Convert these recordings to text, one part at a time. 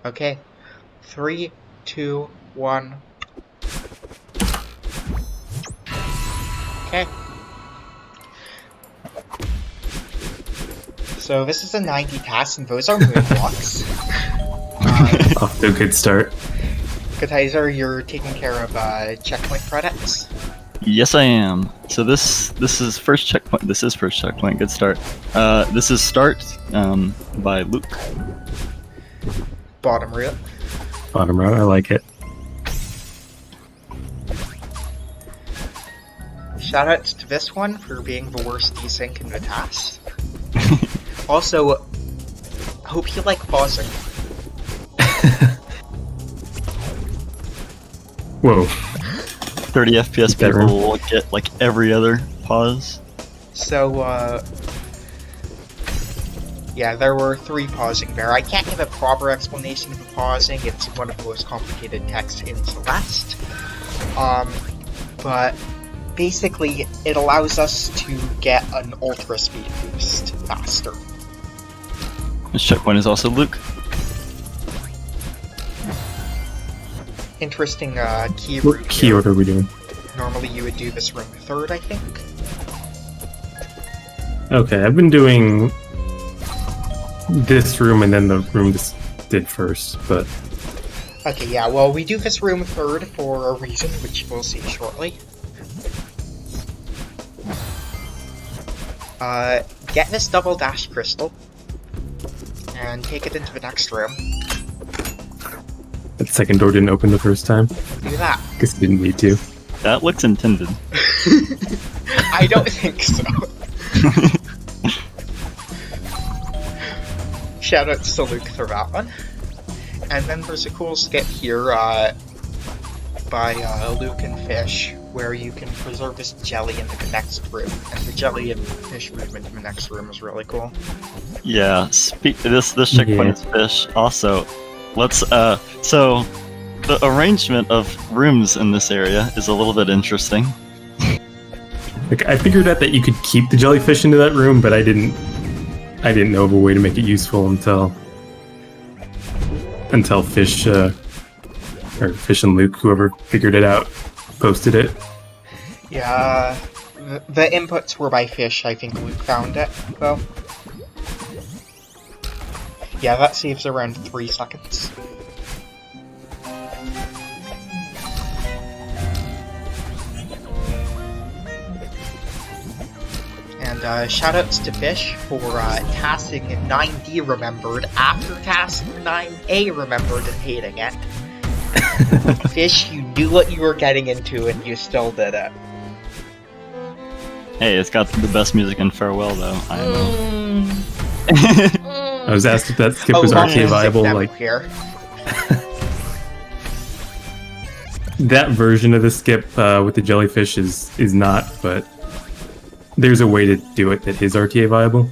Okay. 3, 2, 1. Okay. So this is a 90 TAS, and those are moon blocks. Off to a good start. Kataiser, you're taking care of checkpoint credits. Yes, I am. So this is first checkpoint. This is first checkpoint. Good start. This is start by Luke. Bottom route. Bottom row, I like it. Shoutouts to this one for being the worst desync in the TAS. Also, hope you like pausing. Whoa. 30 FPS people will get like every other pause. So, yeah, there were 3 pausing there. I can't give a proper explanation of the pausing. It's one of the most complicated texts in Celeste. But basically, it allows us to get an ultra speed boost faster. This checkpoint is also Luke. Interesting key What route key here. order are we doing? Normally you would do this room 3rd, I think. Okay, I've been doing this room and then the room this did first, but Okay, yeah, well, we do this room 3rd for a reason, which we'll see shortly. Get this double dash crystal, and take it into the next room. that second door didn't open the first time. Do that. Guess it didn't need to. That looks intended. I don't think so. Shoutouts to Luke for that one. And then there's a cool skip here by Luke and Fish, where you can preserve this jelly into the next room. And the jelly and fish movement in the next room is really cool. Yeah. This checkpoint is fish. Also, let's so the arrangement of rooms in this area is a little bit interesting. Like, I figured out that you could keep the jellyfish into that room, but I didn't know of a way to make it useful until Fish or Fish and Luke, whoever figured it out, posted it. Yeah, the inputs were by Fish. I think Luke found it, though. Yeah, that saves around 3 seconds. And shoutouts to Fish for tassing 9D remembered after task 9A remembered and hating it. Fish, you knew what you were getting into and you still did it. Hey, it's got the best music in Farewell, though. I know. I was asked if that skip was RTA viable. Like, here. that version of the skip with the jellyfish is not, but there's a way to do it that is RTA viable.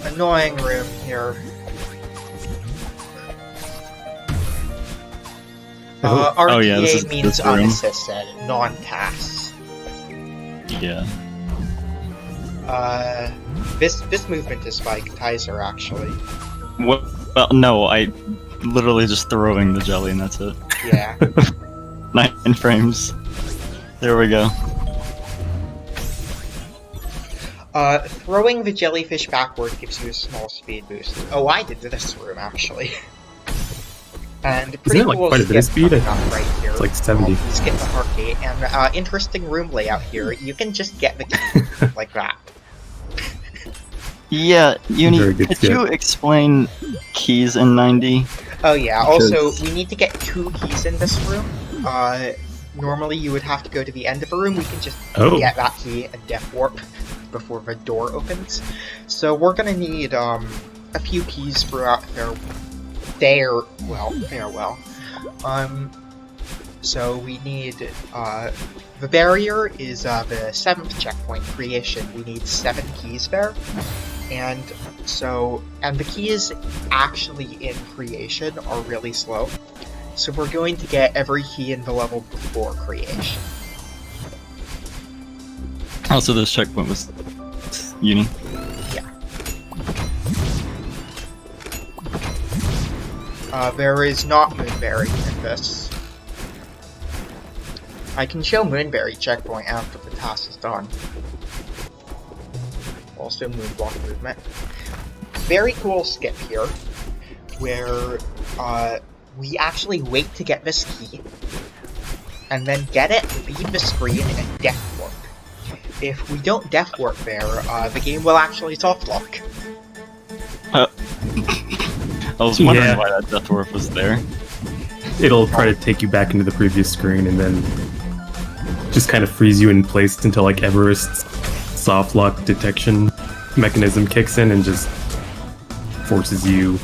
Annoying room here. RTA yeah, this is means this room. unassisted, non-TAS. Yeah. This movement is by Kataiser, actually. What? Well, no, I literally just throwing the jelly and that's it. Yeah. 9 frames. There we go. Throwing the jellyfish backward gives you a small speed boost. Oh, I did this room, actually. And pretty Isn't it, like, cool quite a bit of skip speed? coming up right here. It's like 70. Skip the heart gate, and interesting room layout here. You can just get the key like that. Yeah, Uni, Very good could skip. you explain keys in 90? Oh yeah, Because- also, we need to get 2 keys in this room. Normally you would have to go to the end of a room. We can just get that key and death warp before the door opens. So we're gonna need a few keys throughout farewell. So we need the barrier is the 7th checkpoint, creation. We need 7 keys there. And the keys actually in creation are really slow. So we're going to get every key in the level before creation. Also, this checkpoint was uni. Yeah. There is not Moonberry in this. I can show Moonberry checkpoint after the task is done. Also Moonblock movement. Very cool skip here, where we actually wait to get this key, and then get it, leave the screen, and death warp. If we don't death warp there, the game will actually soft lock. I was wondering why that death warp was there. It'll try to take you back into the previous screen and then just kind of freeze you in place until like Everest's soft lock detection mechanism kicks in and just forces you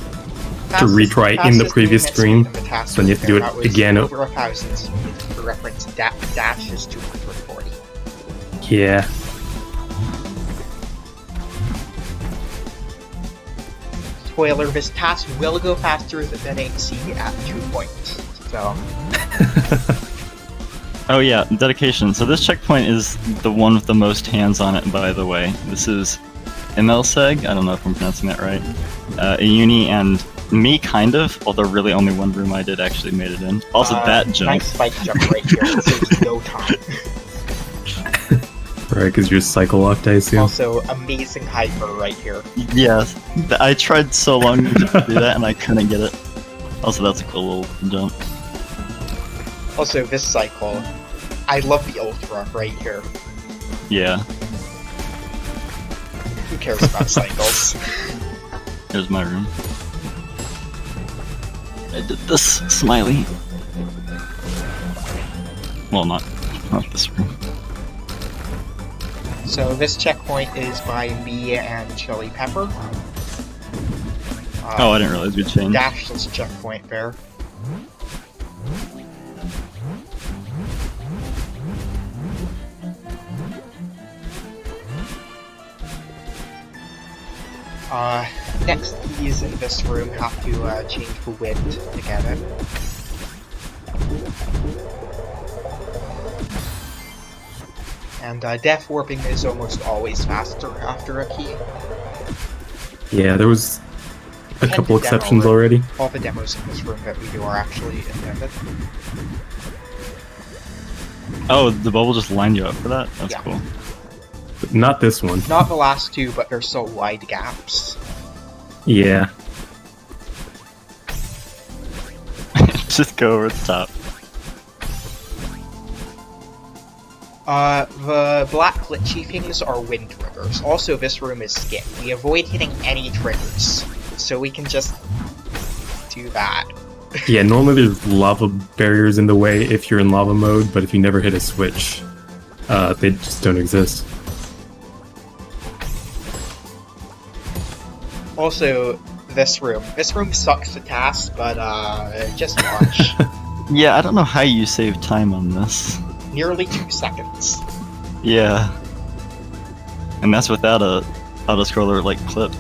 to retry in the previous screen. So then you have to do it again. Over 1,000. For reference, dash is 240. Yeah. Spoiler, this task will go faster than HC at 2 points. So. Oh yeah, dedication. So this checkpoint is the one with the most hands on it, by the way. This is mlseg, I don't know if I'm pronouncing that right. Euni and me, kind of, although really only one room I did actually made it in. Also that jump. Nice spike jump right here, saves no time. Right, because you're cycle locked, I assume. Also, amazing hyper right here. Yes, I tried so long to do that and I couldn't get it. Also, that's a cool little jump. Also, this cycle, I love the ultra right here. Yeah. Who cares about cycles? Here's my room. I did this smiley. Well, not this room. So this checkpoint is by me and Chili Pepper. Oh, I didn't realize we changed. Dashless checkpoint there. Next keys in this room have to change the wind to get it. And death warping is almost always faster after a key. Yeah, there was a couple exceptions already. All the demos in this room that we do are actually intended. Oh, the bubble just lined you up for that? That's Yeah. cool. But not this one. Not the last two, but they're so wide gaps. Yeah. Just go over the top. The black glitchy things are wind triggers. Also, this room is skip. We avoid hitting any triggers, so we can just do that. Yeah, normally there's lava barriers in the way if you're in lava mode, but if you never hit a switch, they just don't exist. Also, this room sucks to task, but just watch. Yeah, I don't know how you save time on this. Nearly 2 seconds. Yeah. And that's without a auto-scroller like clip.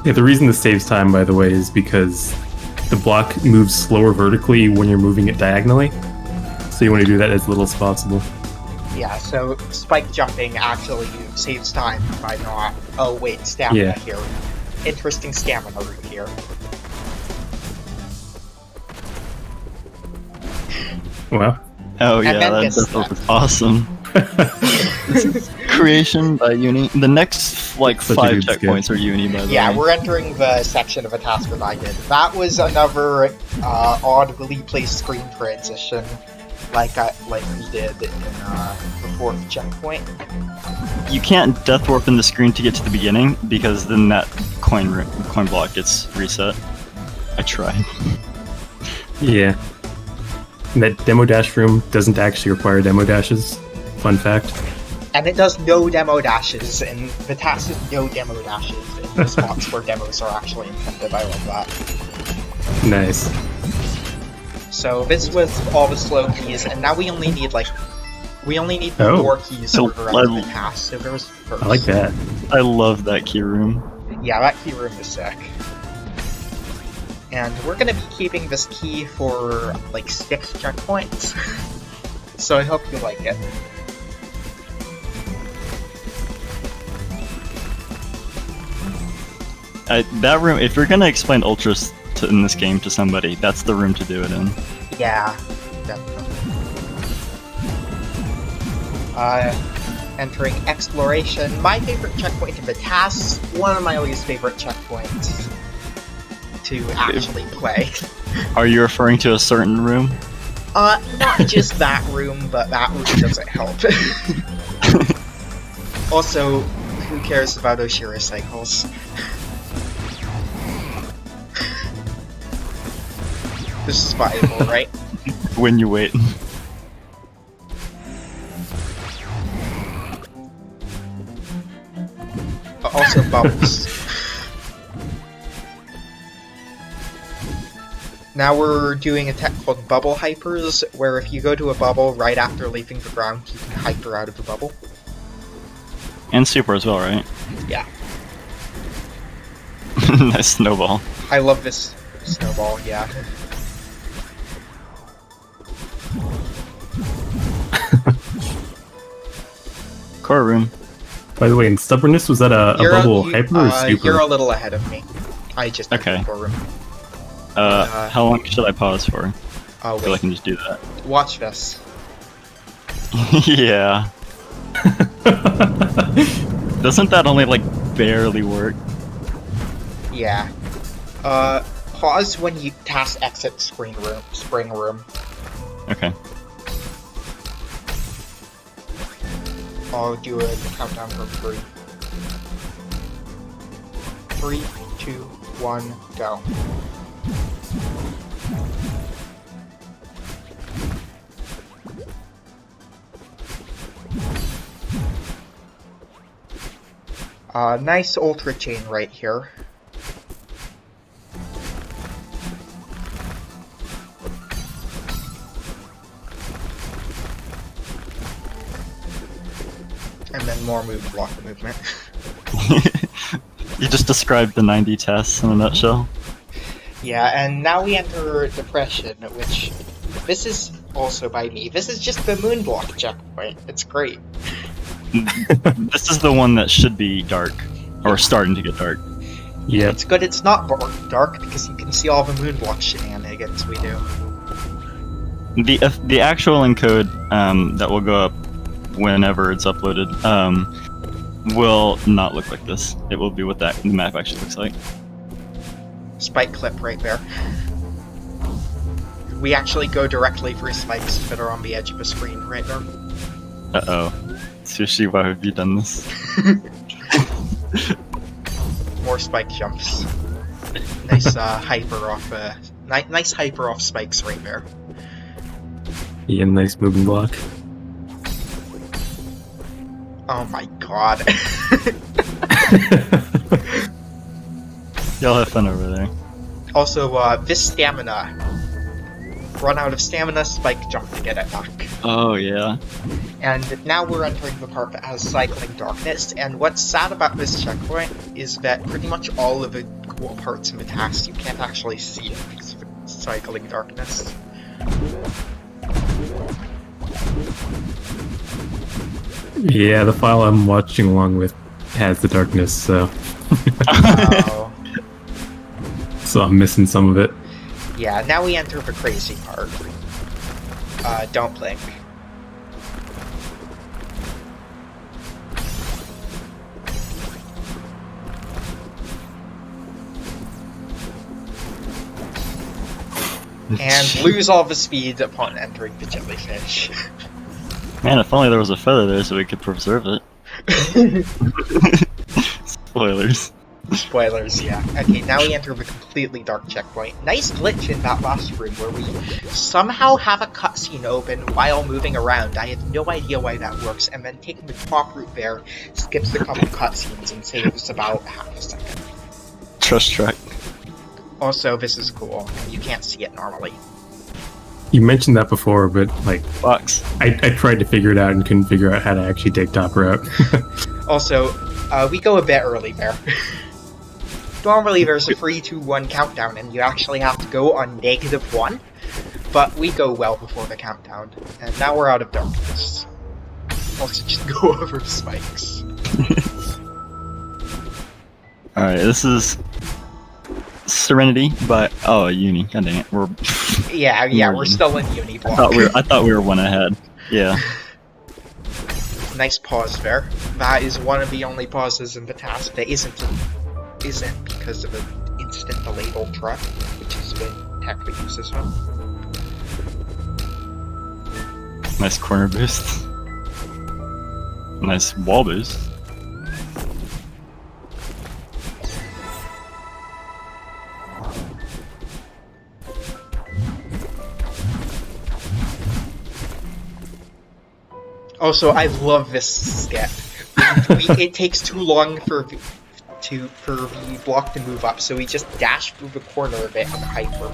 Yeah, the reason this saves time, by the way, is because the block moves slower vertically when you're moving it diagonally. So you want to do that as little as possible. Yeah, so spike jumping actually saves time by not... Oh wait, stamina here. Interesting stamina route here. Wow. Oh yeah, that was awesome. This is creation by Uni. The next, like, Such a 5 good checkpoints are Uni, by the way. Yeah, we're entering the section of a task that I did. That was another oddly placed screen transition, like we did in the 4th checkpoint. You can't death warp in the screen to get to the beginning, because then that coin block gets reset. I tried. Yeah. And that demo dash room doesn't actually require demo dashes. Fun fact. And it does no demo dashes, and the task is no demo dashes in the spots where demos are actually intended. I love that. Nice. So this was all the slow keys, and now we only need 4 keys for the rest of the task. So there's first. I like that. I love that key room. Yeah, that key room is sick. And we're gonna be keeping this key for like 6 checkpoints. So I hope you like it. That room, if you're gonna explain ultras in this game to somebody, that's the room to do it in. Yeah, definitely. Entering exploration. My favorite checkpoint in the TAS, one of my least favorite checkpoints to actually play. Are you referring to a certain room? Not just that room, but that room doesn't help. Also, who cares about Oshira cycles? This is viable, right? When you wait. But also bubbles. Now we're doing a tech called Bubble Hypers, where if you go to a bubble right after leaving the ground, you can hyper out of the bubble. And super as well, right? Yeah. Nice snowball. I love this snowball, yeah. Core room. By the way, in stubbornness, was that a bubble hyper or super? You're a little ahead of me. I just Okay. entered the room. How long should I pause for? I feel I Wait. can just do that. Watch this. Yeah. Doesn't that only, like, barely work? Yeah. Pause when you TAS exit spring room. Okay. I'll do a countdown from 3. 3, 2, 1, go. Nice ultra chain right here. And then more move block movement. You just described the 90 tests in a nutshell. Yeah, and now we enter Depression, which... This is also by me. This is just the moon block checkpoint. It's great. This is the one that should be dark. Or starting to get dark. Yeah. It's good it's not dark, because you can see all the moon block shenanigans we do. The actual encode that will go up whenever it's uploaded will not look like this. It will be what the map actually looks like. Spike clip right there. We actually go directly for spikes that are on the edge of the screen right there. Uh-oh. Sushi, why have you done this? More spike jumps. Nice hyper off nice hyper off spikes right there. Yeah, nice moving block. Oh my god. Y'all have fun over there. Also, this stamina. Run out of stamina, spike jump to get it back. Oh, yeah. And now we're entering the part that has cycling darkness, and what's sad about this checkpoint is that pretty much all of the cool parts in the task you can't actually see it because of the cycling darkness. Yeah, the file I'm watching along with has the darkness, so Oh. so I'm missing some of it. Yeah, now we enter the crazy part. Don't blink. And lose all the speed upon entering the jellyfish. Man, if only there was a feather there so we could preserve it. Spoilers. Spoilers, yeah. Okay, now we enter the completely dark checkpoint. Nice glitch in that last room where we somehow have a cutscene open while moving around. I have no idea why that works, and then taking the top route there skips a couple cutscenes and saves about half a second. Trust track. Also, this is cool. You can't see it normally. You mentioned that before, but like Box. I tried to figure it out and couldn't figure out how to actually take top route. Also, we go a bit early there. Normally there's a 3, 2, 1 countdown and you actually have to go on -1, but we go well before the countdown, and now we're out of darkness. Also, just go over spikes. Alright, this is Serenity by euni. God dang it, we're we're still in uni block. I thought we were one ahead. Yeah. Nice pause there. That is one of the only pauses in the task that isn't because of an instant delayed ultra, which is when Tech uses one. Nice corner boost. Nice wall boost. Also, I love this skip. It takes too long for the block to move up, so we just dash through the corner of it and hyper.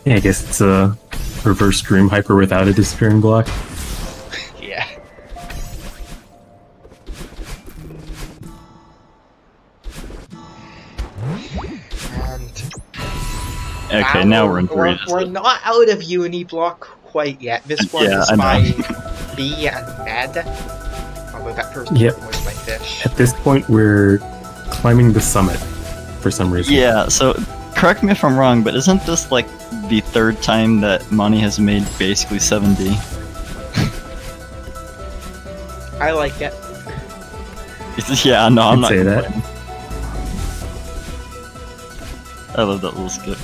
Yeah, I guess it's a reverse dream hyper without a disappearing block. Yeah. Okay, now we're in three. We're not out of uni block quite yet. This one is by B and Med. Although that first one was by Fish. At this point, we're climbing the summit for some reason. Yeah, so correct me if I'm wrong, but isn't this like the third time that Monty has made basically 7D? I like it. Yeah, no, I'm not say that. I love that little skip.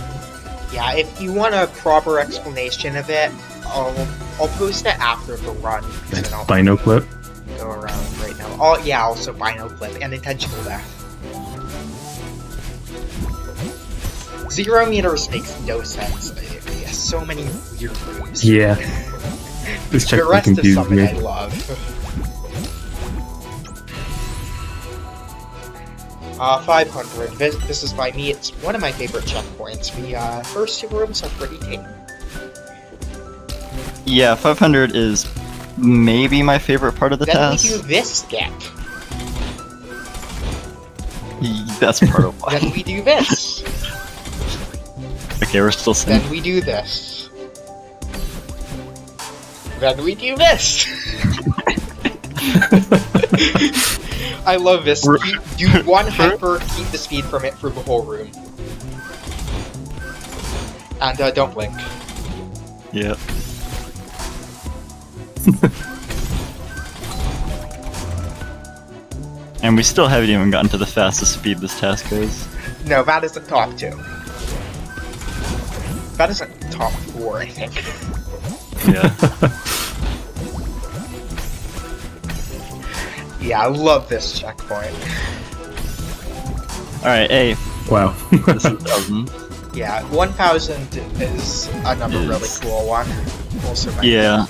Yeah, if you want a proper explanation of it, I'll post it after the run. Nice Bino clip. Go around right now. Oh yeah, also Bino clip and intentional death. 0 meters makes no sense. It has so many weird rooms. Yeah. This The checkpoint rest of confused something me. I love. 500. This is by me. It's one of my favorite checkpoints. The first 2 rooms are pretty tame. Yeah, 500 is maybe my favorite part of the Then task. we do this skip. That's part of why. Then we do this. Okay, we're still saying. Then we do this. Then we do this. I love this. Do one hyper, keep the speed from it through the whole room. And don't blink. Yep. And we still haven't even gotten to the fastest speed this task goes. No, that isn't top 2. That isn't top 4, I think. Yeah. Yeah, I love this checkpoint. Alright, A. Wow. This is 1,000. Yeah, 1000 is another really cool one. Also, Yeah.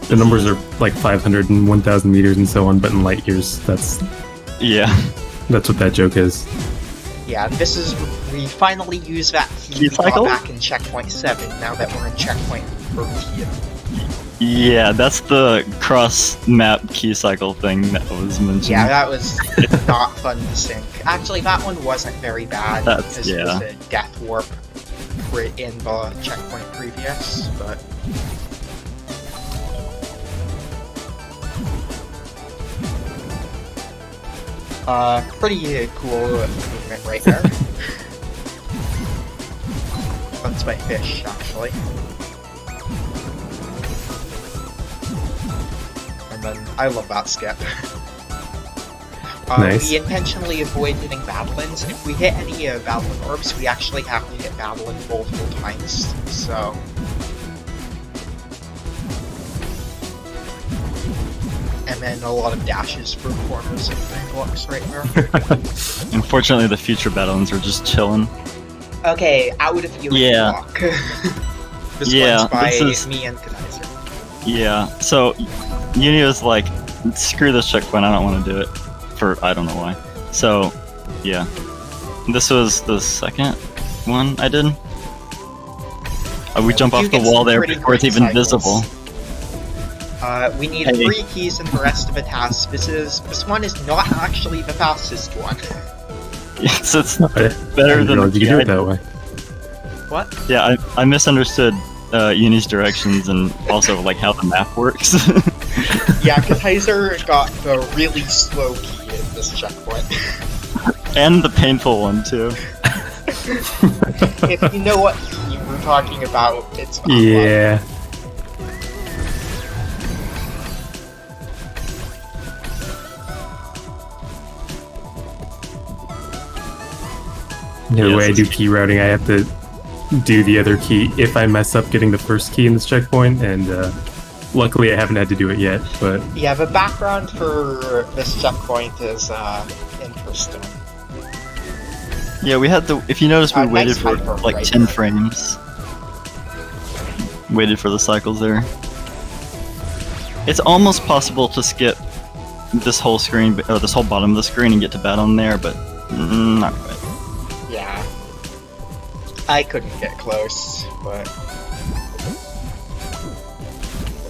The numbers are like 500 and 1,000 meters and so on, but in light years, that's what that joke is. Yeah, and this is, we finally use that key we got back in checkpoint 7, now that we're in checkpoint 13. Yeah, that's the cross-map key cycle thing that was mentioned. Yeah, that was not fun to sync. Actually, that one wasn't very bad, because it was a death warp in the checkpoint previous, but... pretty cool movement right there. That's my fish, actually. And then, I love that skip. Nice. We intentionally avoid hitting Battleins. If we hit any Battlein orbs, we actually have to hit Battlein multiple times, so... And then a lot of dashes through corners and blocks right there. Unfortunately, the future Battleins are just chilling. Okay, out of you block. This one's by me and Kataiser. Yeah, so Uni was like, screw this checkpoint, I don't want to do it. For I don't know why. So, yeah. This was the second one I did. We jump off the wall there before it's even visible. We need Hey. 3 keys and the rest of a task. This one is not actually the fastest one. It's Okay. better I didn't than realize you could do it that way. What? Yeah, I misunderstood Uni's directions and also like how the map works. Yeah, Kataiser got the really slow key in this checkpoint. And the painful one too. If you know what key we're talking about, it's not one. Yeah. The Yes, way I it's- do key routing, I have to do the other key if I mess up getting the first key in this checkpoint, and luckily I haven't had to do it yet, but Yeah, the background for this checkpoint is interesting. Yeah, we had the. If you notice, we Nice waited for hyper like right 10 there. frames. Waited for the cycles there. It's almost possible to skip this whole screen, or this whole bottom of the screen, and get to battle in there, but not quite. Yeah. I couldn't get close, but...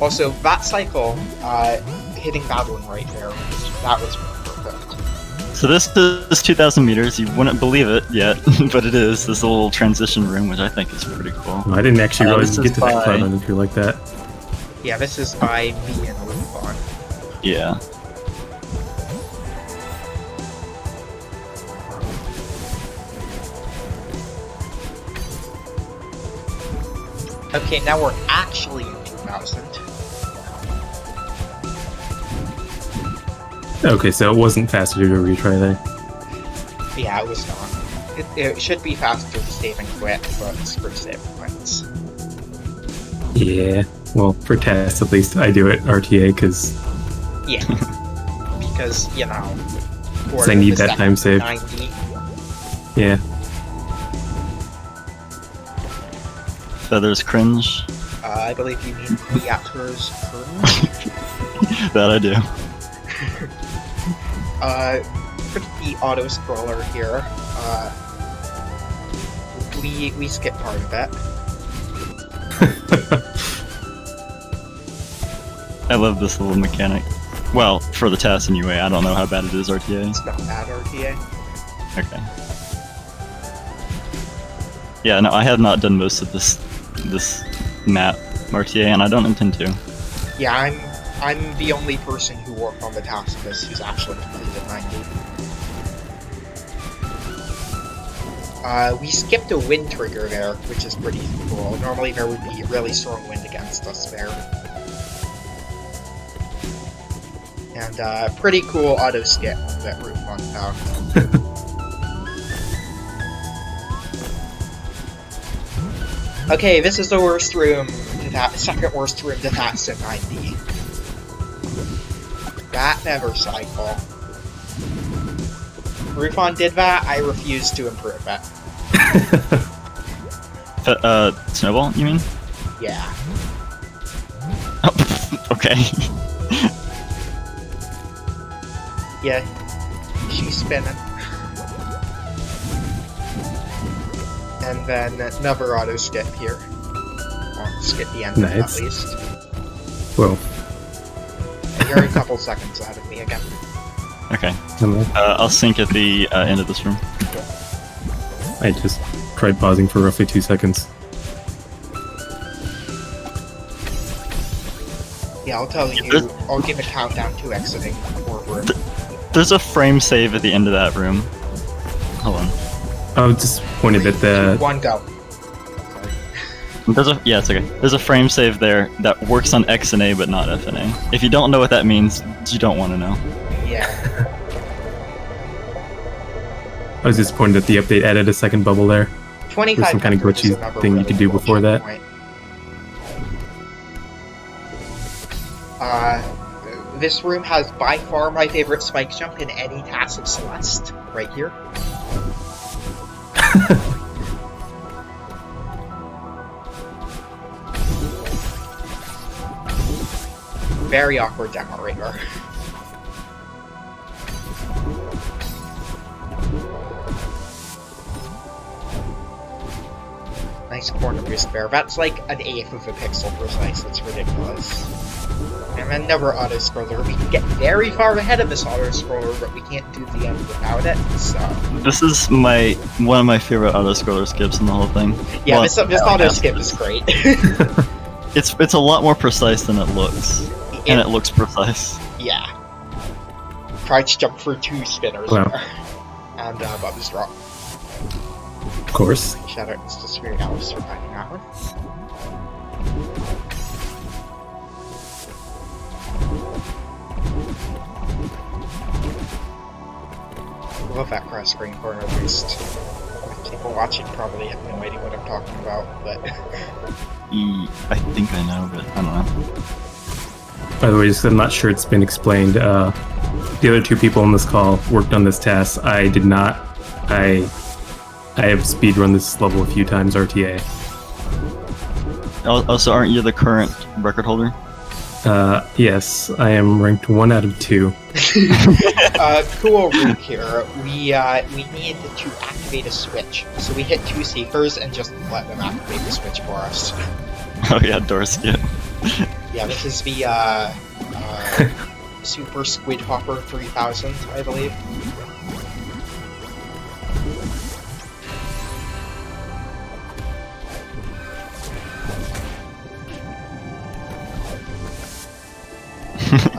Also, that cycle, hitting battling right there, that was perfect. So this is 2,000 meters. You wouldn't believe it yet, but it is. This little transition room, which I think is pretty cool. I didn't actually realize this you is get to that by- cloud entry like that. Yeah, this is by me and Roofon. Yeah. Okay, now we're actually in 2000. Okay, so it wasn't faster to do a retry there. Yeah, it was not. It should be faster to save and quit, but screw save and quits. Yeah. Well, for tests at least, I do it RTA because Yeah. Because, you know... I need that time save. 90. Yeah. Feathers cringe. I believe you mean Reactor's Curtain. That I do. Pretty auto scroller here. We skip part of that. I love this little mechanic. Well, for the TAS anyway. I don't know how bad it is RTA. It's not bad RTA. Okay. Yeah, no, I have not done most of this map RTA, and I don't intend to. Yeah, I'm the only person who worked on the task list who's actually completed 90. We skipped a wind trigger there, which is pretty cool. Normally there would be really strong wind against us there. And pretty cool auto skip that Roofon found. Okay, this is the worst room, second worst room to tax at 90. That never cycle. Roofon did that, I refuse to improve it. Snowball, you mean? Yeah. Oh, okay. Yeah. She's spinning. And then another auto skip here. Well, skip the end of it Nice. at least. Well, And you're a couple seconds out of me again. Okay. I'm- I'll sync at the end of this room. I just tried pausing for roughly 2 seconds. Yeah, I'll tell you. I'll give a countdown to exiting or room. There's a frame save at the end of that room. Hold on. I was disappointed that the One go. Yeah, it's okay. There's a frame save there that works on X and A but not F and A. If you don't know what that means, you don't want to know. Yeah. I was disappointed that the update added a second bubble there. 25 There's some kind of glitchy thing you could do before that. This room has by far my favorite spike jump in any TAS of Celeste. Right here. Very awkward demo rigger. Nice corner boost there. That's like an eighth of a pixel precise. It's ridiculous. And then another auto-scroller. We can get very far ahead of this auto-scroller, but we can't do the end without it, so... This is one of my favorite auto-scroller skips in the whole thing. Yeah, Well, this auto-skip is great. It's a lot more precise than it looks. And it looks precise. Yeah. Try to jump through 2 spinners Wow. there. And Bubba's drop. Of course. Shout out to Spirialis for finding that one. I love that cross screen corner boost. People watching probably have no idea what I'm talking about, but... I think I know, but I don't know. By the way, just 'cause I'm not sure it's been explained, the other 2 people on this call worked on this task. I did not. I have speedrun this level a few times, RTA. Also, aren't you the current record holder? Yes, I am ranked 1 out of 2. Cool rule here. We need to activate a switch. So we hit 2 seekers and just let them activate the switch for us. Oh yeah, door skip. Yeah, this is the, Super Squid Hopper 3000, I believe.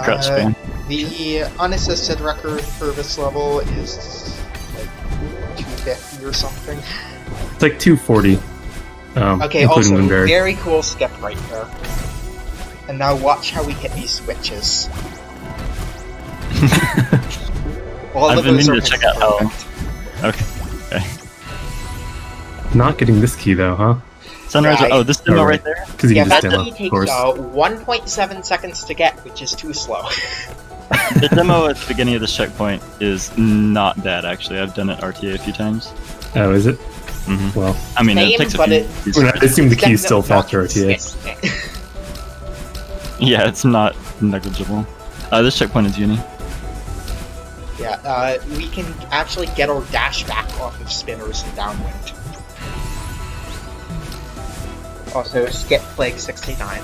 Crouch spam. The unassisted record for this level is like 250 or something. It's like 240. Okay, including also, Winberry. very cool skip right there. And now watch how we hit these switches. All I've of been those meaning are to check out how. perfect. Okay. Not getting this key though, huh? Sunrise. Yeah, Oh, this demo alright. right there. Because you Yeah, can that just demo, key of takes course. 1.7 seconds to get, which is too slow. The demo at the beginning of this checkpoint is not bad, actually. I've done it RTA a few times. Oh, is it? Mm-hmm. Well, I mean, Same, it takes a but few. I assume the key is still Definitely faster not RTA. consistent. Yeah, it's not negligible. This checkpoint is uni. Yeah, we can actually get our dash back off of spinners and downwind. Also, skip flag 69.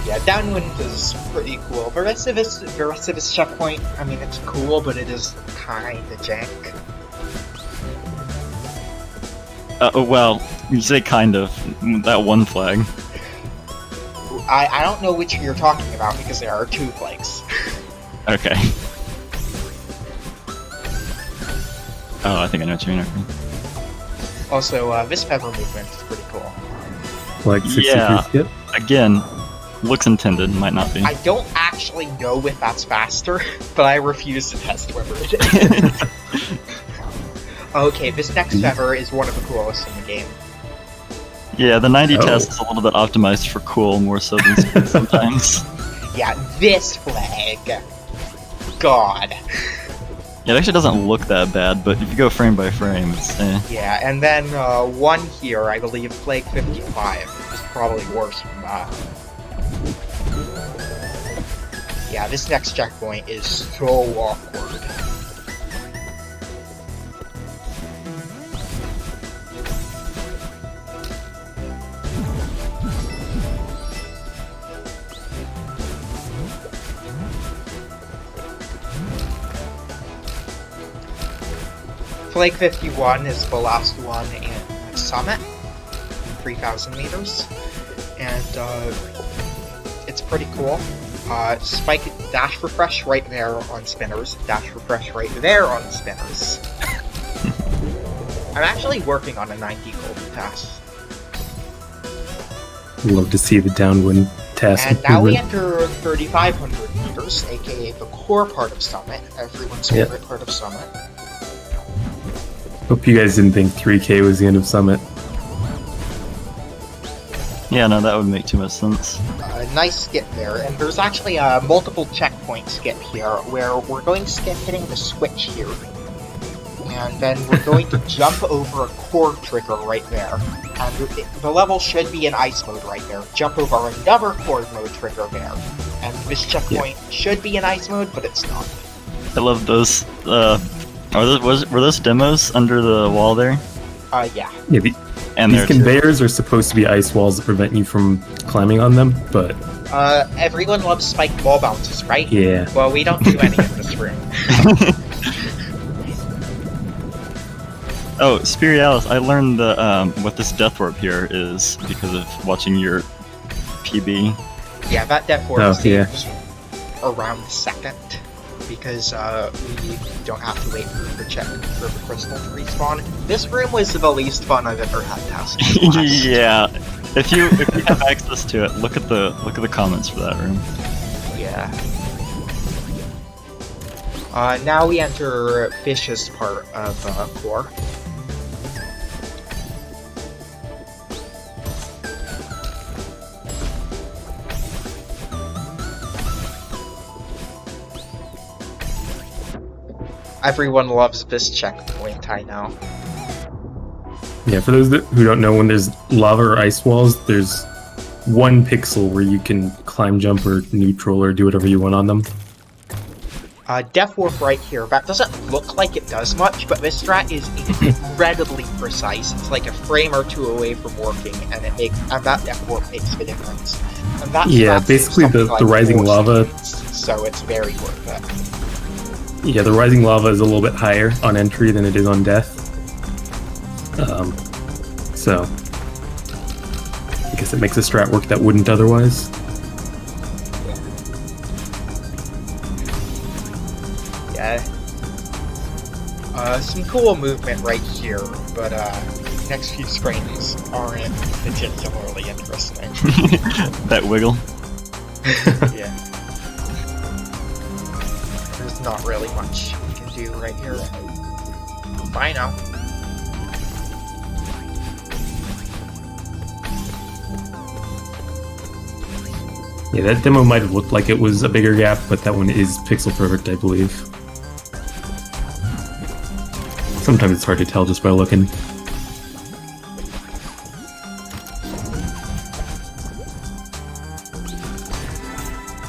Yeah, downwind is pretty cool. The rest of this checkpoint, I mean, it's cool, but it is kinda jank. Well, you say kind of. That one flag. I don't know which you're talking about because there are 2 flags. Okay. Oh, I think I know what you mean. Okay. Also, this feather movement is pretty cool. Like 63 Yeah. skip? Again, looks intended, might not be. I don't actually know if that's faster, but I refuse to test whether it is. Okay, this next feather is one of the coolest in the game. Yeah, the 90 Oh. test is a little bit optimized for cool more so than speed sometimes. Yeah, this flag. God. Yeah, it actually doesn't look that bad, but if you go frame by frame, it's Yeah, and then one here, I believe, flag 55 is probably worse than that. Yeah, this next checkpoint is so awkward. Flag 51 is the last one in Summit, 3,000 meters, and it's pretty cool. Spike dash refresh right there on spinners, dash refresh right there on spinners. I'm actually working on a 90 gold task. Love to see the downwind task And now we improvement. enter 3,500 meters, aka the core part of Summit, everyone's Yeah. favorite part of Summit. Hope you guys didn't think 3K was the end of Summit. yeah, no, that would make too much sense. Nice skip there, and there's actually a multiple checkpoint skip here, where we're going to skip hitting the switch here. And then we're going to jump over a core trigger right there. And the level should be in ice mode right there. Jump over another core mode trigger there. And this checkpoint should be in ice mode, but it's not. I love those. Were those demos under the wall there? Yeah. Yeah, And These there too. conveyors are supposed to be ice walls that prevent you from climbing on them, but Everyone loves spiked wall bounces, right? yeah. Well, we don't do any in this room. Oh, Spirialis, I learned the what this death warp here is because of watching your PB. Yeah, that death warp Oh, yeah. seems around the second, because we don't have to wait for the crystal to respawn. This room was the least fun I've ever had tasks. Yeah, if you have access to it, look at the comments for that room. Yeah. Now we enter Fish's part of core. Everyone loves this checkpoint, I know. Yeah, for those who don't know, when there's lava or ice walls, there's 1 pixel where you can climb, jump, or neutral, or do whatever you want on them. Death Warp right here. That doesn't look like it does much, but this strat is incredibly precise. It's like a frame or two away from working, and that Death Warp makes the difference. And that Yeah, strat basically is the something like rising 4 lava. seconds, so it's very worth it. Yeah, the rising lava is a little bit higher on entry than it is on death. So I guess it makes a strat work that wouldn't otherwise. Yeah. Some cool movement right here, but next few screens aren't particularly interesting. That wiggle. Yeah. There's not really much we can do right here. Bye now. Yeah, that demo might have looked like it was a bigger gap, but that one is pixel perfect, I believe. Sometimes it's hard to tell just by looking.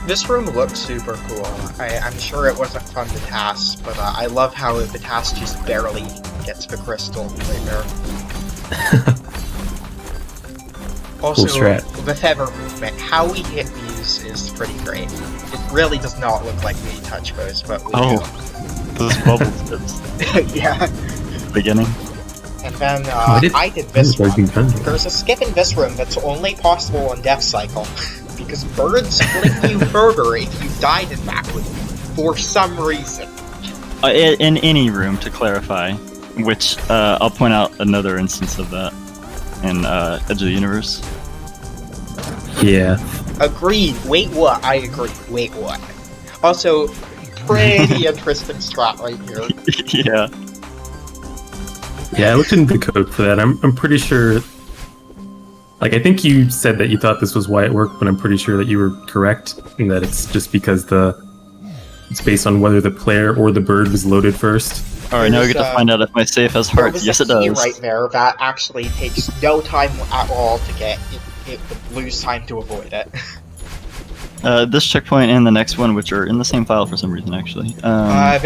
This room looks super cool. I'm sure it wasn't fun to TAS, but I love how the TAS just barely gets the crystal right there. Also, Cool strat. the feather movement, how we hit these is pretty great. It really does not look like we touch those, but we Those bubble tips. do. Yeah. Beginning. And then I did I this was working one. thunder. There's a skip in this room that's only possible in Death Cycle, because birds fling you further if you died in that room, for some reason. In any room, to clarify, which I'll point out another instance of that in Edge of the Universe. Yeah. Agreed. Wait, what? I agree. Wait, what? Also, pretty interesting strat right here. Yeah. Yeah, I looked into the code for that. I'm pretty sure. Like, I think you said that you thought this was why it worked, but I'm pretty sure that you were correct, and that it's just because it's based on whether the player or the bird was loaded first. Alright, now we get to find out if my safe has There hearts. was Yes, a it key does. right there that actually takes no time at all to get. It would lose time to avoid it. This checkpoint and the next one, which are in the same file for some reason, actually. They're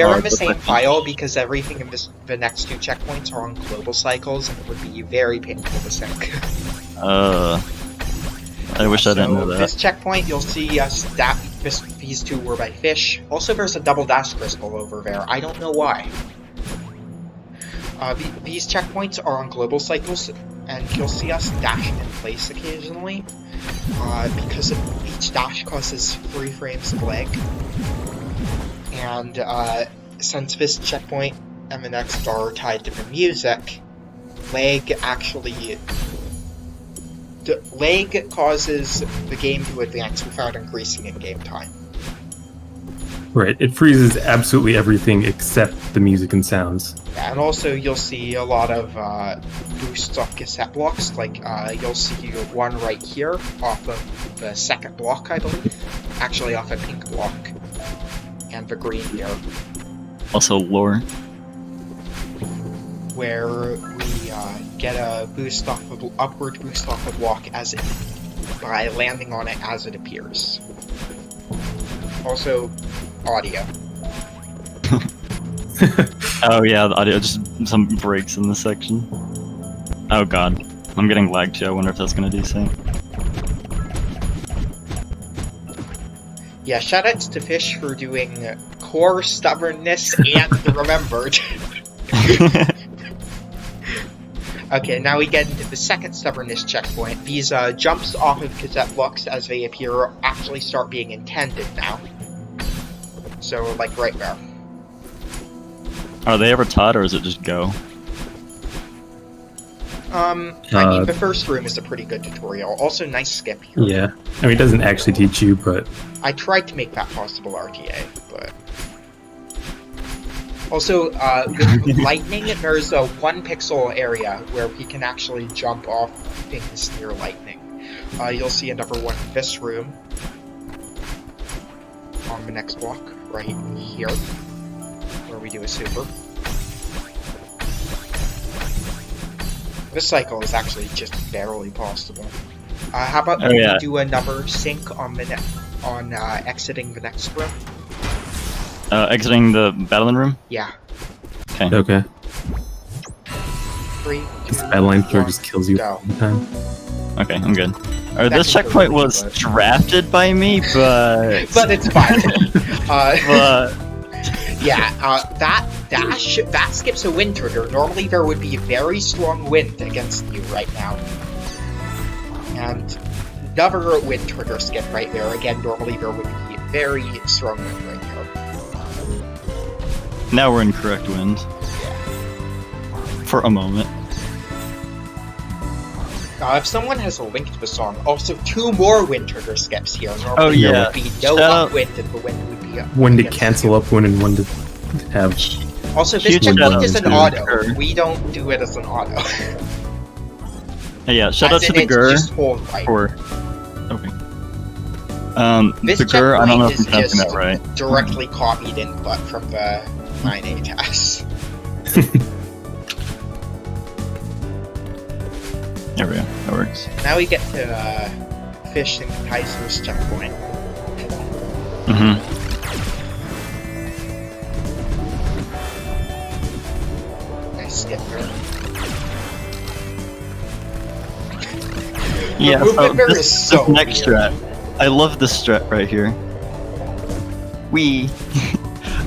are in the both same like- file because everything in the next 2 checkpoints are on global cycles, and it would be very painful to sync. I wish I didn't know that. This checkpoint, you'll see these 2 were by Fish. Also, there's a double dash crystal over there. I don't know why. These checkpoints are on global cycles, and you'll see us dashing in place occasionally, because each dash causes 3 frames of lag. And since this checkpoint and the next are tied to the music, lag causes the game to advance without increasing in-game time. Right. It freezes absolutely everything except the music and sounds. Yeah, and also you'll see a lot of boosts off cassette blocks, like you'll see one right here off of the second block, I believe. Actually off a pink block. And the green here. Also, lore. Where we get a boost off of upward boost off a block by landing on it as it appears. Also, audio. Oh yeah, the audio, just some breaks in this section. Oh god. I'm getting lagged too. I wonder if that's gonna desync. Yeah, shoutouts to Fish for doing core, stubbornness, and remembered. Okay, now we get into the second stubbornness checkpoint. These jumps off of cassette blocks as they appear actually start being intended now. So, like right there. Are they ever taught, or is it just go? I mean, the first room is a pretty good tutorial. Also, nice skip here. Yeah. I mean, it doesn't actually teach you, but... I tried to make that possible RTA, but... Also, with lightning, there's a 1 pixel area where we can actually jump off things near lightning. You'll see another one in this room. On the next block, right here. Where we do a super. This cycle is actually just barely possible. How about we do another sync on the exiting the next room? Exiting the battling room? Yeah. Okay. Okay. 3, 2, Battleline throw 1, just kills you go. all the time. Okay, I'm good. This checkpoint was drafted by me, but... But it's fine. but... Yeah, that skips a wind trigger. Normally there would be very strong wind against you right now. And another wind trigger skip right there. Again, normally there would be very strong wind right here. Now we're in correct wind. Yeah. For a moment. If someone has a link to the song, also 2 more wind trigger skips here. Normally there would be no upwind and the wind would be up. One to cancel upwind and one to have... Also, this checkpoint is an auto. We don't do it as an auto. Hey, yeah, shout out to the GUR right. for... Okay. This the GUR, I don't know if I'm checkpoint is pronouncing that right. directly copied input from the 9A TAS. There we go, that works. Now we get to Fish and Kataiser's checkpoint. Mm-hmm. Nice skip here. Yeah, the movement there is so this next weird. strat. I love this strat right here. Wee.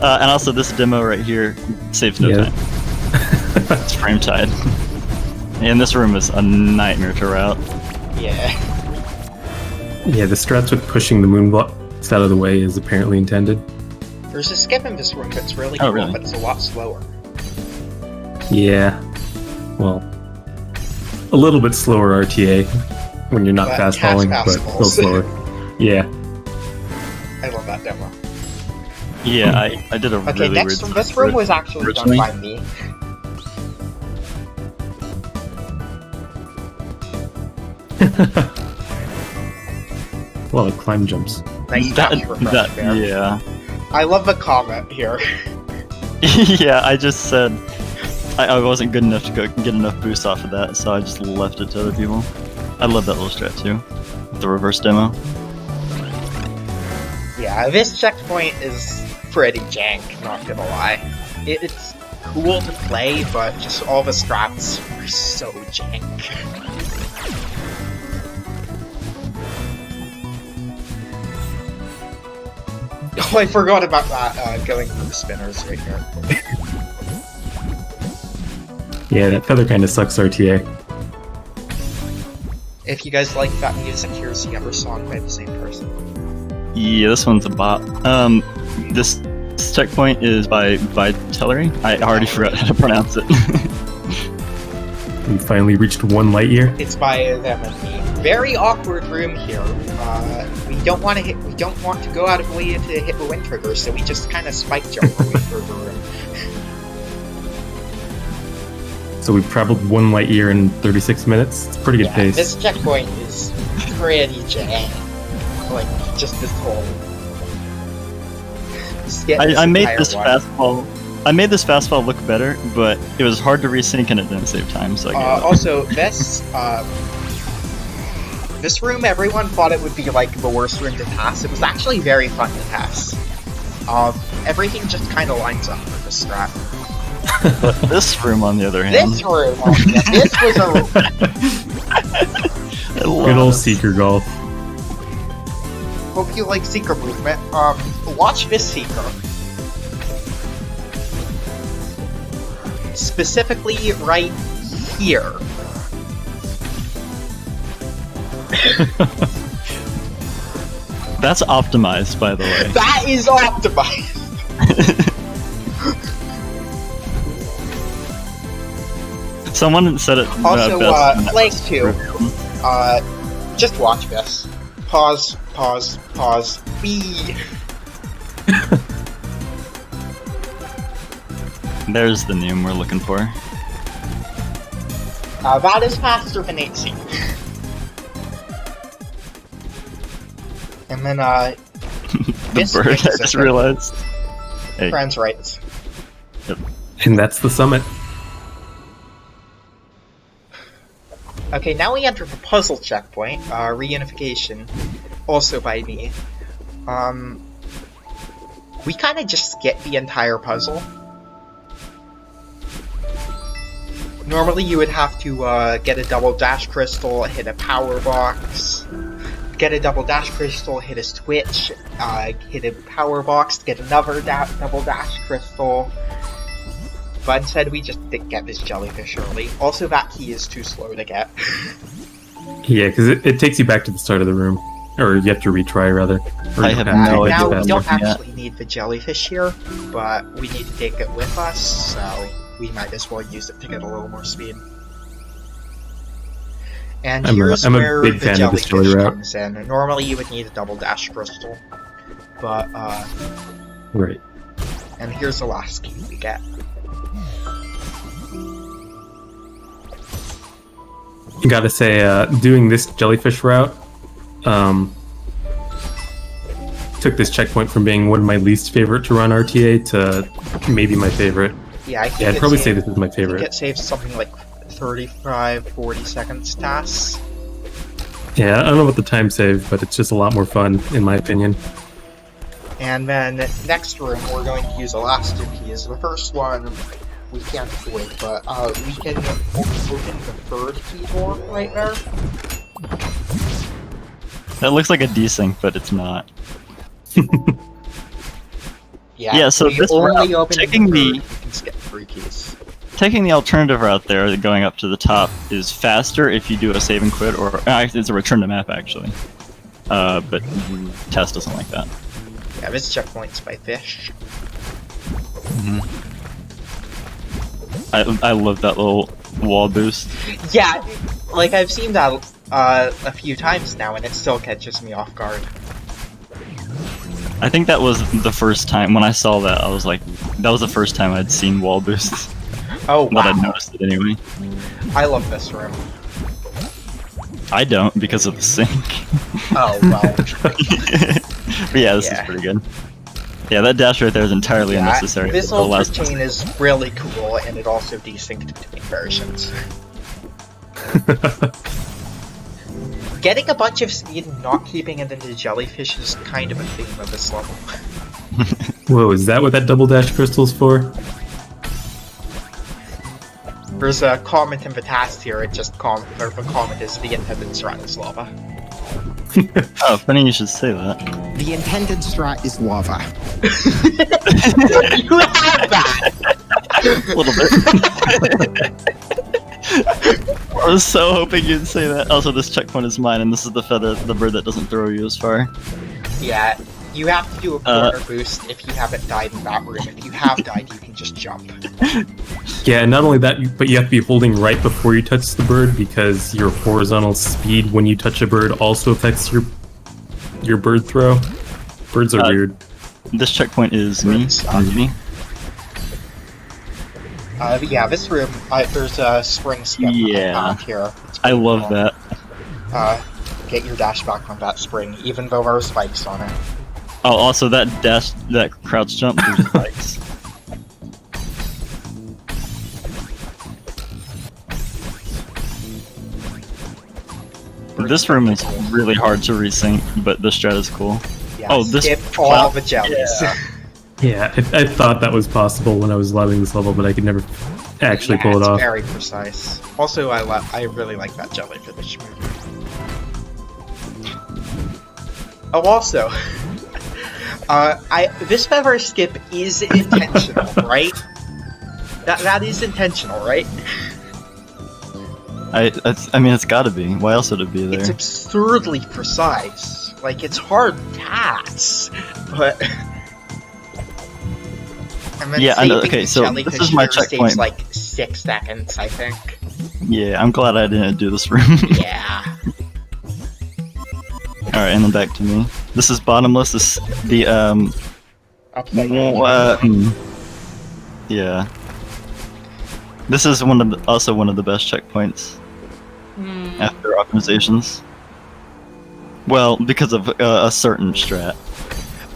And also this demo right here saves no time. It's frame tied. And this room is a nightmare to route. Yeah. Yeah, the strats with pushing the moon blocks out of the way is apparently intended. There's a skip in this room that's really cool, really? but it's a lot slower. Yeah. Well, a little bit slower RTA when you're not But fast catch falling, but fast still balls. slower. Yeah. I love that demo. Yeah, I did a Okay, really next weird room. This room was actually done originally. by me. A lot of climb jumps. Nice happy refresh there. Yeah. I love the comment here. Yeah, I just said I wasn't good enough to get enough boost off of that, so I just left it to other people. I love that little strat too. The reverse demo. Yeah, this checkpoint is pretty jank, not gonna lie. It's cool to play, but just all the strats are so jank. Oh, I forgot about that, going for the spinners right here. Yeah, that feather kind of sucks RTA. If you guys like that music, here's the other song by the same person. Yeah, this one's a bop. This checkpoint is by Vitellary. I already forgot how to pronounce it. We finally reached 1 light year. It's by them and me. Very awkward room here. We don't want to go out of the way to hit the wind trigger, so we just kind of spike jump our way through the room. So we traveled 1 light year in 36 minutes. It's a pretty good pace. This checkpoint is pretty jank. Like, just this whole... I made this fastball. I made this fastball look better, but it was hard to resync and it didn't save time. So I gave up. Also, this room, everyone thought it would be like the worst room to TAS. It was actually very fun to TAS. Everything just kind of lines up for the strat. But this room, on the other hand, This room, this was a Good old Seeker Golf. Hope you like Seeker movement. Watch this Seeker. Specifically right here. That's optimized, by the way. That is optimized! Someone said it Also, best. Flank 2, just watch this. Pause, pause, pause, wee! There's the noom we're looking for. That is faster than 8C. And then, The this bird, I makes just it realized. Hey, Friends' rights. And that's the summit. Okay, now we enter the puzzle checkpoint, reunification, also by me. We kinda just skip the entire puzzle. Normally you would have to get a double dash crystal, hit a power box, get a double dash crystal, hit a switch, hit a power box, get another double dash crystal. But instead we just didn't get this jellyfish early. Also, that key is too slow to get. Yeah, because it takes you back to the start of the room. Or you have to retry, rather. Or I you have to no take it Now, idea. we faster. don't Yeah. actually need the jellyfish here, but we need to take it with us, so we might as well use it to get a little more speed. And here's I'm a where big the fan of this jellyfish jelly route. comes in. Normally you would need a double dash crystal, but, Right. and here's the last key we get. You gotta say, doing this jellyfish route, took this checkpoint from being one of my least favorite to run RTA to maybe my favorite. Yeah, I think Yeah, I'd it probably say saved- this is my I think favorite. it saves something like 35, 40 seconds TAS. Yeah, I don't know about the time save, but it's just a lot more fun, in my opinion. And then next room, we're going to use the last two keys. The first one we can't avoid, but we can open the third key door right there. That looks like a desync, but it's not. Yeah, so we this only route, open taking the the- third, you can skip 3 keys. Taking the alternative route there, going up to the top, is faster if you do a save and quit, or it's a return to map actually. But TAS doesn't like that. Yeah, this checkpoint's by fish. I love that little wall boost. Yeah, like I've seen that a few times now, and it still catches me off guard. I think that was the first time when I saw that. I was like, that was the first time I'd seen wall boosts. Oh But I'd wow, noticed it anyway. I love this room. I don't because of the sync. Oh well. But yeah, this Yeah. is pretty good. Yeah, that dash right there is entirely Yeah, unnecessary. this The ultra last- chain is really cool, and it also desynced between versions. Getting a bunch of speed and not keeping it into jellyfish is kind of a theme of this level. Whoa, is that what that double dash crystal's for? There's a comment in the TAS here, it just the comment is the intended strat is lava. Oh, funny you should say that. The intended strat is lava. You have that! A little bit. I was so hoping you'd say that. Also, this checkpoint is mine, and this is the bird that doesn't throw you as far. Yeah, you have to do a corner boost if you haven't died in that room. If you have died, you can just jump. Yeah, and not only that, but you have to be holding right before you touch the bird because your horizontal speed when you touch a bird also affects your bird throw. Birds are weird. This checkpoint is me. Birds suck. And me. Yeah, this room, there's a spring skip Yeah. here. It's I pretty love cool. that. Get your dash back on that spring, even though there are spikes on it. Oh, also that crouch jump through spikes. This room is really hard to resync, but the strat is cool. Yeah, Oh, this skip all cloud- the jellies. Yeah. Yeah, I thought that was possible when I was loving this level, but I could never actually Yeah, pull it it's off. very precise. Also, I really like that jellyfish move. Oh, also, this feather skip is intentional, right? That is intentional, right? I mean, it's gotta be. Why else would it be there? It's absurdly precise. Like, it's hard TAS, but... And then Yeah, I know. saving Okay, the so jellyfish this is my here saves checkpoint. like 6 seconds, I think. Yeah, I'm glad I didn't do this room. Yeah. Alright, and then back to me. This is bottomless. This the Upside down. yeah. This is also one of the best checkpoints after optimizations. Well, because of a certain strat.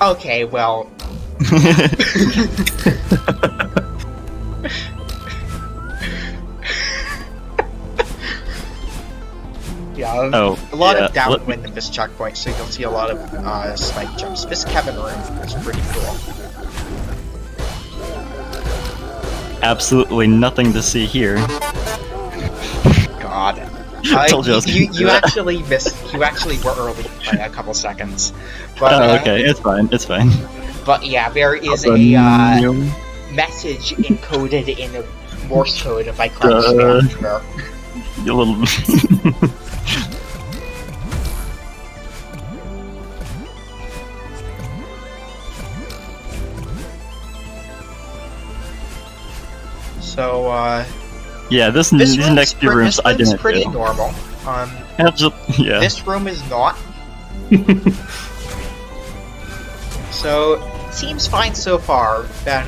Okay, well... Yeah, a lot of downwind in this checkpoint, so you'll see a lot of spike jumps. This Kevin room is pretty cool. Absolutely nothing to see here. God. Told you I was gonna do You that. actually missed. You actually were early by a couple seconds. But, Okay, it's fine. It's fine. But yeah, there is a message encoded in a Morse code if I correctly remember. You little. So, Yeah, these next few rooms I didn't pretty do. normal. Yeah. This room is not. So, seems fine so far. Then,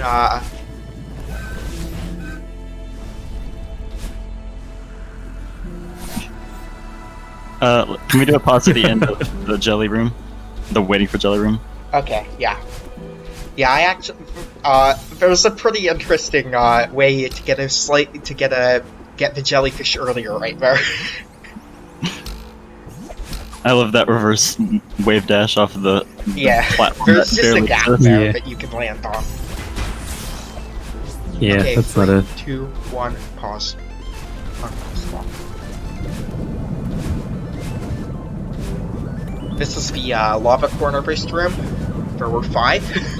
Can we do a pause at the end of the jelly room? The waiting for jelly room? okay, yeah. Yeah, I actually, there was a pretty interesting, way to get get the jellyfish earlier right there. I love that reverse wave dash off of the Yeah, platform. there's that just a barely gap exists. there Yeah. that you can land on. Yeah, Okay, that's 3, not a... 2, 1, pause. Stop. This is the lava corner based room. There were 5.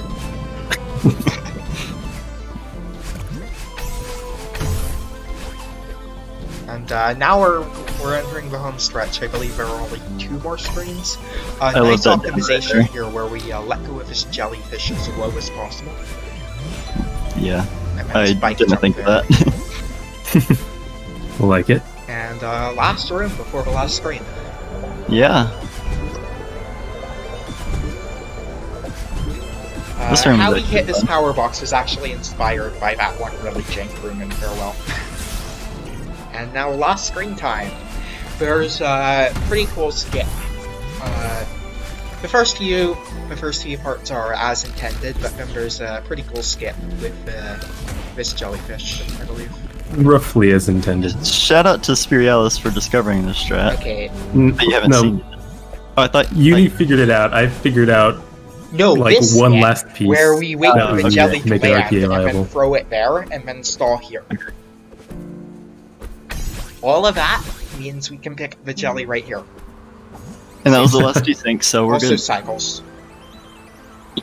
And now we're entering the home stretch. I believe there are only 2 more screens. Nice love that optimization right here where we let go of this jellyfish as low as possible. Yeah, And then I spike didn't jump think of there. that. like it. And last room before the last screen. Yeah. This room is how we actually hit this fun. power box is actually inspired by that one really jank room in Farewell. And now last screen time. There's a pretty cool skip. The first few parts are as intended, but then there's a pretty cool skip with this jellyfish, I believe. Roughly as intended. Shout out to Spirialis for discovering this strat. Okay. But you haven't seen it. Oh, I thought Uni figured it out. I figured out No, like this one skip, last piece. where we wait that for the would jelly to make it land RPA and then viable. throw it there and then stall here. All of that means we can pick the jelly right here. And that was the last desync, so we're Also good. cycles.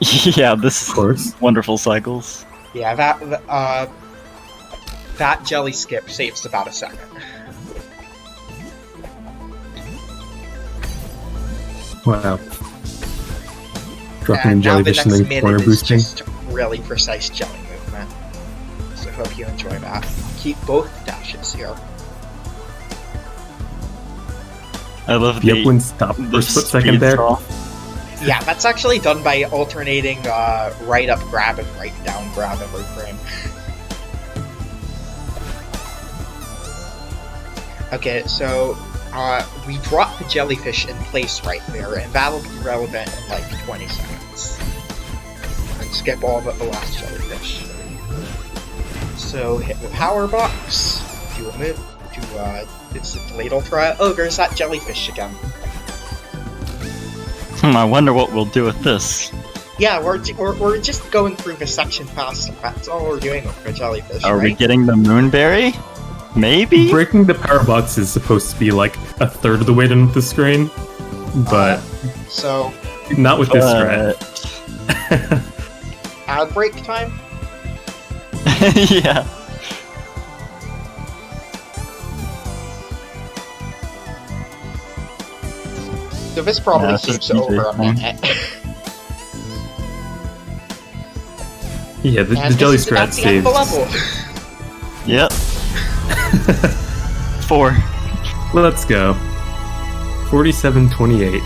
Yeah, this Of course. wonderful cycles. Yeah, that jelly skip saves about a second. Wow. Dropping in And now the jellyfish and next then corner minute is boosting. just really precise jelly movement. So hope you enjoy that. Keep both dashes here. I love The upwind stop for a split second speed there. stall. Yeah, that's actually done by alternating right up grab and right down grab every frame. Okay, so we drop the jellyfish in place right there, and that'll be relevant in like 20 seconds. And skip all but the last jellyfish. So hit the power box, do a move, it's the ladle try. Oh, there's that jellyfish again. I wonder what we'll do with this. Yeah, we're just going through the section faster. That's all we're doing with the jellyfish, Are we right? getting the moonberry? Maybe? Breaking the power box is supposed to be like a third of the way done with the screen, but So, not with this strat. ad break time? Yeah. So this probably Yeah, it's just keeps over a easy. minute. Yeah, the And jelly this is strat at the end of saves. the level. Yep. 4. Let's go. 47-28.